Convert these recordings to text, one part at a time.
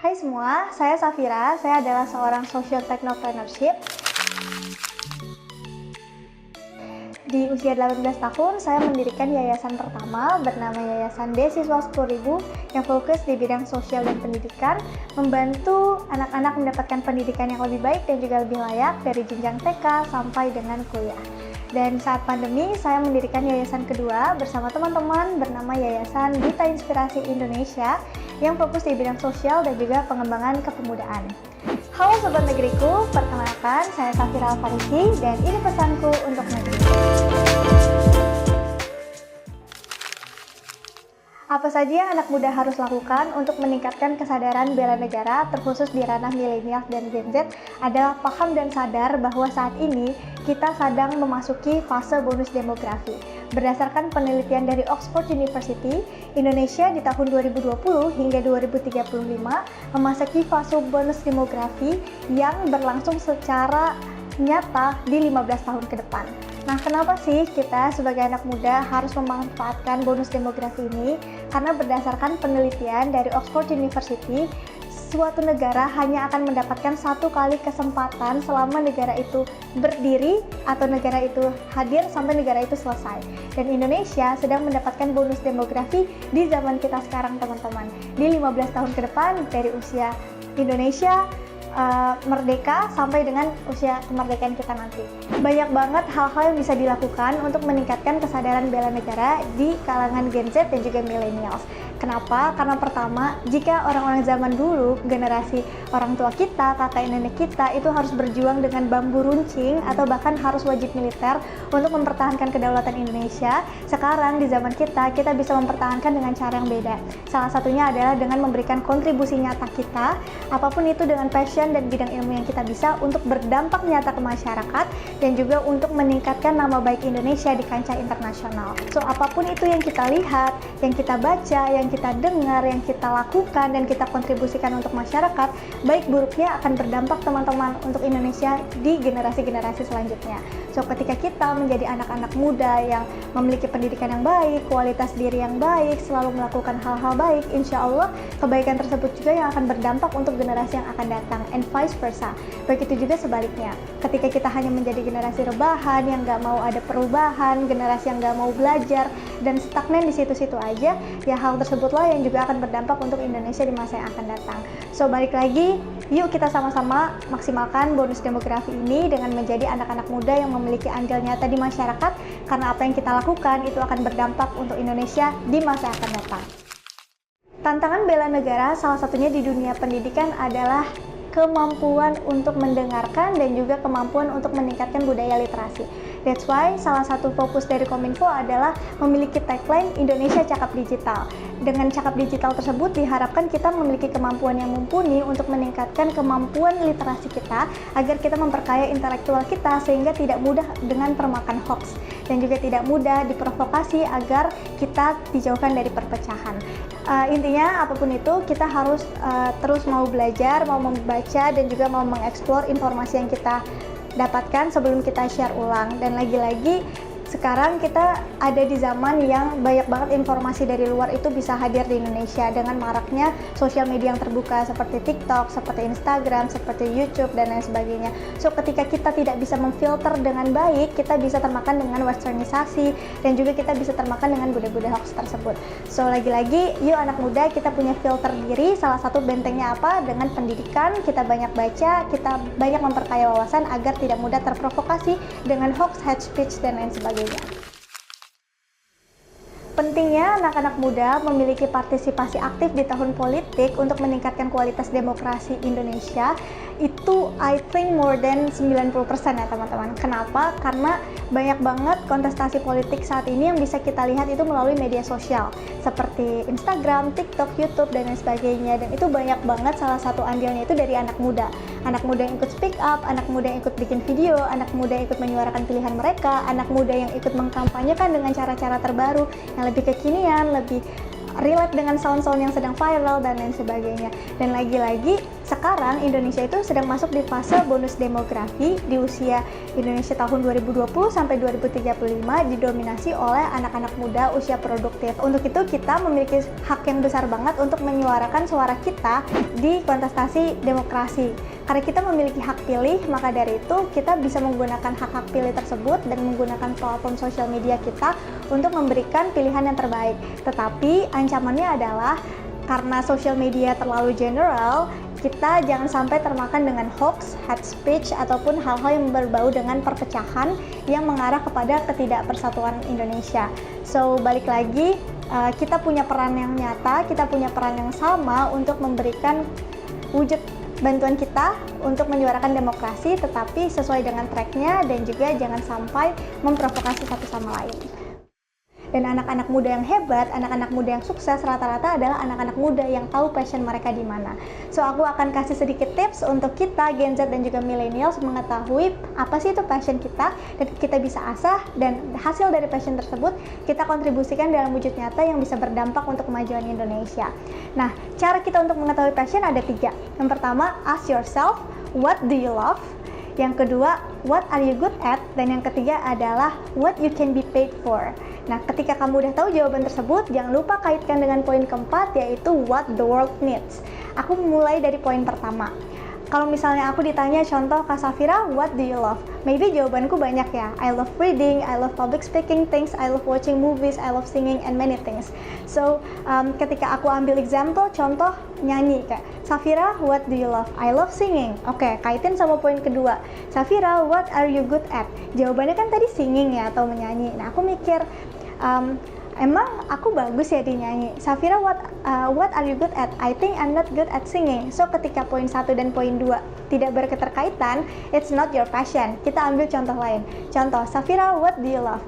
Hai semua, saya Safira. Saya adalah seorang social technopreneurship. Di usia 18 tahun, saya mendirikan yayasan pertama bernama Yayasan Beasiswa 10.000 yang fokus di bidang sosial dan pendidikan, membantu anak-anak mendapatkan pendidikan yang lebih baik dan juga lebih layak dari jenjang TK sampai dengan kuliah. Dan saat pandemi, saya mendirikan yayasan kedua bersama teman-teman bernama Yayasan Duta Inspirasi Indonesia yang fokus di bidang sosial dan juga pengembangan kepemudaan. Halo Sobat Negeriku, perkenalkan saya Safira Alfarisi dan ini pesanku untuk negeri. Apa saja yang anak muda harus lakukan untuk meningkatkan kesadaran bela negara, terkhusus di ranah milenial dan Gen Z, adalah paham dan sadar bahwa saat ini kita sedang memasuki fase bonus demografi. Berdasarkan penelitian dari Oxford University, Indonesia di tahun 2020 hingga 2035 memasuki fase bonus demografi yang berlangsung secara nyata di 15 tahun ke depan. Nah, kenapa sih kita sebagai anak muda harus memanfaatkan bonus demografi ini? Karena berdasarkan penelitian dari Oxford University, suatu negara hanya akan mendapatkan satu kali kesempatan selama negara itu berdiri atau negara itu hadir sampai negara itu selesai. Dan Indonesia sedang mendapatkan bonus demografi di zaman kita sekarang, teman-teman. Di 15 tahun ke depan dari usia Indonesia merdeka sampai dengan usia kemerdekaan kita nanti. Banyak banget hal-hal yang bisa dilakukan untuk meningkatkan kesadaran bela negara di kalangan Gen Z dan juga millennials. Kenapa? Karena pertama, jika orang-orang zaman dulu, generasi orang tua kita, kakek nenek kita, itu harus berjuang dengan bambu runcing atau bahkan harus wajib militer untuk mempertahankan kedaulatan Indonesia. Sekarang di zaman kita bisa mempertahankan dengan cara yang beda. Salah satunya adalah dengan memberikan kontribusi nyata kita, apapun itu dengan passion dan bidang ilmu yang kita bisa untuk berdampak nyata ke masyarakat dan juga untuk meningkatkan nama baik Indonesia di kancah internasional. So, apapun itu yang kita lihat, yang kita baca, yang kita dengar, yang kita lakukan, dan kita kontribusikan untuk masyarakat, baik buruknya akan berdampak teman-teman untuk Indonesia di generasi-generasi selanjutnya. So, ketika kita menjadi anak-anak muda yang memiliki pendidikan yang baik, kualitas diri yang baik, selalu melakukan hal-hal baik, insya Allah kebaikan tersebut juga yang akan berdampak untuk generasi yang akan datang, and vice versa. Begitu juga sebaliknya, ketika kita hanya menjadi generasi rebahan yang nggak mau ada perubahan, generasi yang nggak mau belajar, dan stagnan di situ-situ aja, ya hal tersebutlah yang juga akan berdampak untuk Indonesia di masa yang akan datang. So, balik lagi, yuk kita sama-sama maksimalkan bonus demografi ini dengan menjadi anak-anak muda yang memiliki andil nyata di masyarakat, karena apa yang kita lakukan itu akan berdampak untuk Indonesia di masa yang akan datang. Tantangan bela negara salah satunya di dunia pendidikan adalah kemampuan untuk mendengarkan dan juga kemampuan untuk meningkatkan budaya literasi. That's why salah satu fokus dari Kominfo adalah memiliki tagline Indonesia Cakap Digital. Dengan cakap digital tersebut diharapkan kita memiliki kemampuan yang mumpuni untuk meningkatkan kemampuan literasi kita agar kita memperkaya intelektual kita sehingga tidak mudah dengan termakan hoax dan juga tidak mudah diprovokasi agar kita dijauhkan dari perpecahan. Intinya apapun itu kita harus terus mau belajar, mau membaca dan juga mau mengeksplor informasi yang kita dapatkan sebelum kita share ulang. Dan lagi-lagi sekarang kita ada di zaman yang banyak banget informasi dari luar itu bisa hadir di Indonesia dengan maraknya sosial media yang terbuka seperti TikTok, seperti Instagram, seperti YouTube dan lain sebagainya. So, ketika kita tidak bisa memfilter dengan baik, kita bisa termakan dengan westernisasi dan juga kita bisa termakan dengan budaya-budaya hoax tersebut. So, lagi-lagi yuk anak muda kita punya filter diri. Salah satu bentengnya apa? Dengan pendidikan, kita banyak baca, kita banyak memperkaya wawasan agar tidak mudah terprovokasi dengan hoax, hate speech dan lain sebagainya. Pentingnya anak-anak muda memiliki partisipasi aktif di tahun politik untuk meningkatkan kualitas demokrasi Indonesia itu I think more than 90% ya teman-teman. Kenapa? Karena banyak banget kontestasi politik saat ini yang bisa kita lihat itu melalui media sosial seperti Instagram, TikTok, YouTube dan lain sebagainya, dan itu banyak banget salah satu andilnya itu dari anak muda. Anak muda yang ikut speak up, anak muda yang ikut bikin video, anak muda yang ikut menyuarakan pilihan mereka, anak muda yang ikut mengkampanyekan dengan cara-cara terbaru yang lebih kekinian, lebih relate dengan sound-sound yang sedang viral dan lain sebagainya. Dan lagi-lagi sekarang Indonesia itu sedang masuk di fase bonus demografi. Di usia Indonesia tahun 2020 sampai 2035 didominasi oleh anak-anak muda usia produktif. Untuk itu kita memiliki hak yang besar banget untuk menyuarakan suara kita di kontestasi demokrasi. Karena kita memiliki hak pilih, maka dari itu kita bisa menggunakan hak-hak pilih tersebut dan menggunakan platform sosial media kita untuk memberikan pilihan yang terbaik. Tetapi ancamannya adalah karena sosial media terlalu general, kita jangan sampai termakan dengan hoax, hate speech, ataupun hal-hal yang berbau dengan perpecahan yang mengarah kepada ketidakpersatuan Indonesia. So, balik lagi, kita punya peran yang nyata, kita punya peran yang sama untuk memberikan wujud bantuan kita untuk menyuarakan demokrasi, tetapi sesuai dengan tracknya dan juga jangan sampai memprovokasi satu sama lain. Dan anak-anak muda yang hebat, anak-anak muda yang sukses rata-rata adalah anak-anak muda yang tahu passion mereka di mana. So, aku akan kasih sedikit tips untuk kita Gen Z dan juga millennials mengetahui apa sih itu passion kita dan kita bisa asah, dan hasil dari passion tersebut kita kontribusikan dalam wujud nyata yang bisa berdampak untuk kemajuan Indonesia. Nah, cara kita untuk mengetahui passion ada 3. Yang pertama, ask yourself, what do you love? Yang kedua, what are you good at? Dan yang ketiga adalah what you can be paid for. Nah, ketika kamu udah tahu jawaban tersebut, jangan lupa kaitkan dengan poin keempat, yaitu what the world needs. Aku mulai dari poin pertama. Kalau misalnya aku ditanya contoh, Kak Safira, what do you love? Maybe jawabanku banyak ya. I love reading, I love public speaking things, I love watching movies, I love singing, and many things. So, ketika aku ambil example, contoh nyanyi kayak, Safira, what do you love? I love singing. Oke, kaitin sama poin kedua. Safira, what are you good at? Jawabannya kan tadi singing ya, atau menyanyi. Nah, aku mikir, emang aku bagus ya di nyanyi. Safira, what are you good at? I think I'm not good at singing. So, ketika poin 1 dan poin 2 tidak berketerkaitan, it's not your passion. Kita ambil contoh lain. Contoh, Safira, what do you love?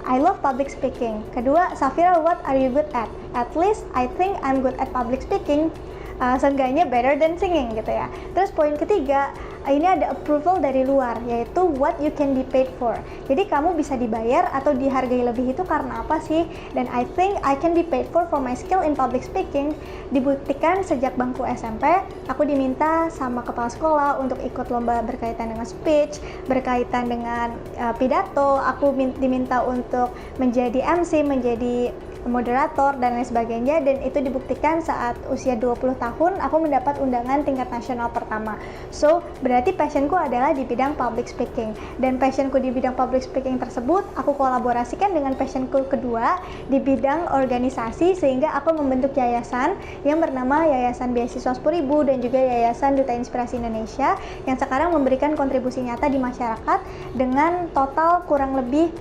I love public speaking. Kedua, Safira, what are you good at? At least I think I'm good at public speaking. Seenggaknya better than singing gitu ya. Terus poin ketiga, ini ada approval dari luar, yaitu what you can be paid for. Jadi kamu bisa dibayar atau dihargai lebih itu karena apa sih? Dan I think I can be paid for my skill in public speaking. Dibuktikan sejak bangku SMP, aku diminta sama kepala sekolah untuk ikut lomba berkaitan dengan speech, berkaitan dengan pidato. Aku diminta untuk menjadi MC, menjadi moderator dan lain sebagainya, dan itu dibuktikan saat usia 20 tahun aku mendapat undangan tingkat nasional pertama. So, berarti passionku adalah di bidang public speaking, dan passionku di bidang public speaking tersebut aku kolaborasikan dengan passionku kedua di bidang organisasi, sehingga aku membentuk yayasan yang bernama Yayasan Beasiswa 10.000 dan juga Yayasan Duta Inspirasi Indonesia yang sekarang memberikan kontribusi nyata di masyarakat dengan total kurang lebih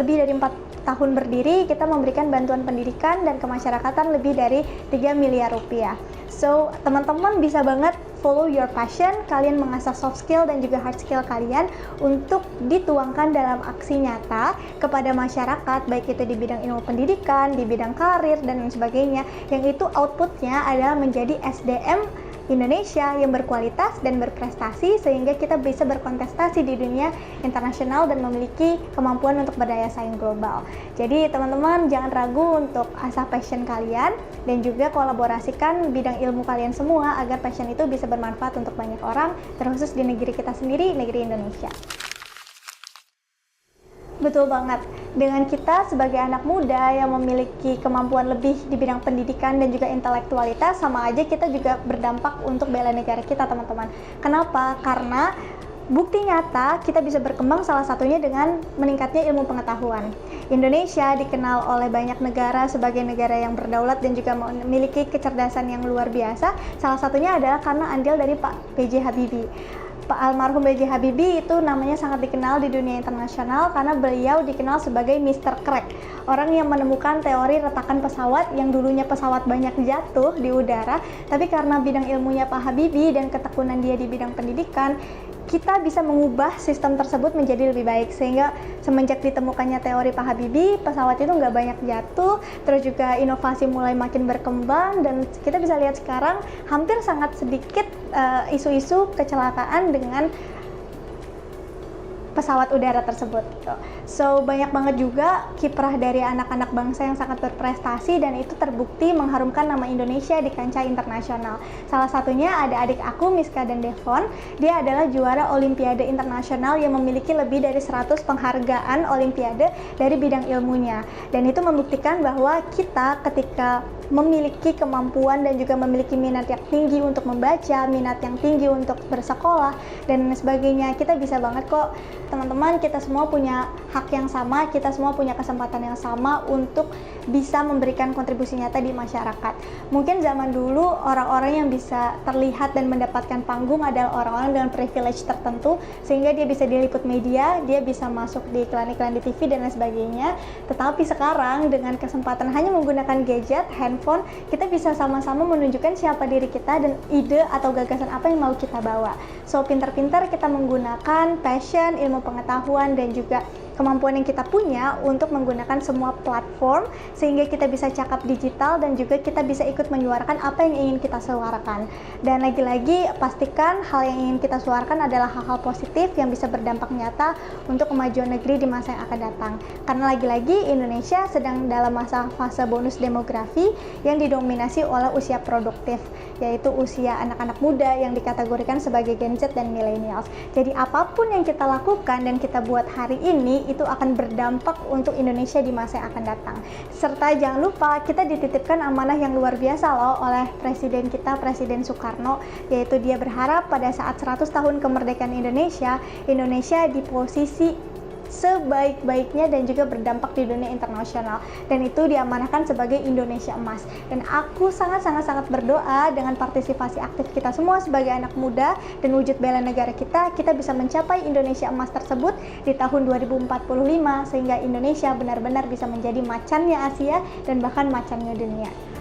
dari 4 tahun berdiri. Kita memberikan bantuan pendidikan dan kemasyarakatan lebih dari 3 miliar rupiah. So, teman-teman bisa banget follow your passion, kalian mengasah soft skill dan juga hard skill kalian untuk dituangkan dalam aksi nyata kepada masyarakat, baik itu di bidang ilmu pendidikan, di bidang karir, dan lain sebagainya, yang itu outputnya adalah menjadi SDM Indonesia yang berkualitas dan berprestasi, sehingga kita bisa berkontestasi di dunia internasional dan memiliki kemampuan untuk berdaya saing global. Jadi teman-teman jangan ragu untuk asah passion kalian dan juga kolaborasikan bidang ilmu kalian semua agar passion itu bisa bermanfaat untuk banyak orang, terkhusus di negeri kita sendiri, negeri Indonesia. Betul banget, dengan kita sebagai anak muda yang memiliki kemampuan lebih di bidang pendidikan dan juga intelektualitas, sama aja kita juga berdampak untuk bela negara kita, teman-teman. Kenapa? Karena bukti nyata kita bisa berkembang salah satunya dengan meningkatnya ilmu pengetahuan. Indonesia dikenal oleh banyak negara sebagai negara yang berdaulat dan juga memiliki kecerdasan yang luar biasa. Salah satunya adalah karena andil dari Pak B.J. Habibie. Pak almarhum B.J. Habibie itu namanya sangat dikenal di dunia internasional karena beliau dikenal sebagai Mr. Crack, orang yang menemukan teori retakan pesawat yang dulunya pesawat banyak jatuh di udara, tapi karena bidang ilmunya Pak Habibie dan ketekunan dia di bidang pendidikan, kita bisa mengubah sistem tersebut menjadi lebih baik, sehingga semenjak ditemukannya teori Pak Habibie, pesawat itu nggak banyak jatuh, terus juga inovasi mulai makin berkembang, dan kita bisa lihat sekarang hampir sangat sedikit isu-isu kecelakaan dengan pesawat udara tersebut gitu. So banyak banget juga kiprah dari anak-anak bangsa yang sangat berprestasi dan itu terbukti mengharumkan nama Indonesia di kancah internasional. Salah satunya ada adik aku Miska dan Devon. Dia adalah juara Olimpiade Internasional yang memiliki lebih dari 100 penghargaan Olimpiade dari bidang ilmunya. Dan itu membuktikan bahwa kita ketika memiliki kemampuan dan juga memiliki minat yang tinggi untuk membaca, minat yang tinggi untuk bersekolah dan sebagainya, kita bisa banget kok teman-teman, kita semua punya hak yang sama, kita semua punya kesempatan yang sama untuk bisa memberikan kontribusi nyata di masyarakat. Mungkin zaman dulu orang-orang yang bisa terlihat dan mendapatkan panggung adalah orang-orang dengan privilege tertentu sehingga dia bisa diliput media, dia bisa masuk di iklan-iklan di TV dan lain sebagainya. Tetapi sekarang dengan kesempatan hanya menggunakan gadget, handphone, kita bisa sama-sama menunjukkan siapa diri kita dan ide atau gagasan apa yang mau kita bawa. So pintar-pintar kita menggunakan passion, ilmu pengetahuan dan juga kemampuan yang kita punya untuk menggunakan semua platform sehingga kita bisa cakap digital dan juga kita bisa ikut menyuarakan apa yang ingin kita suarakan. Dan lagi-lagi pastikan hal yang ingin kita suarakan adalah hal-hal positif yang bisa berdampak nyata untuk kemajuan negeri di masa yang akan datang. Karena lagi-lagi Indonesia sedang dalam masa fase bonus demografi yang didominasi oleh usia produktif, yaitu usia anak-anak muda yang dikategorikan sebagai Gen Z dan millennials. Jadi apapun yang kita lakukan dan kita buat hari ini itu akan berdampak untuk Indonesia di masa yang akan datang. Serta jangan lupa kita dititipkan amanah yang luar biasa loh oleh Presiden kita, Presiden Soekarno, yaitu dia berharap pada saat 100 tahun kemerdekaan Indonesia, Indonesia di posisi sebaik-baiknya dan juga berdampak di dunia internasional, dan itu diamanahkan sebagai Indonesia Emas. Dan aku sangat berdoa dengan partisipasi aktif kita semua sebagai anak muda dan wujud bela negara kita bisa mencapai Indonesia Emas tersebut di tahun 2045 sehingga Indonesia benar-benar bisa menjadi macannya Asia dan bahkan macannya dunia.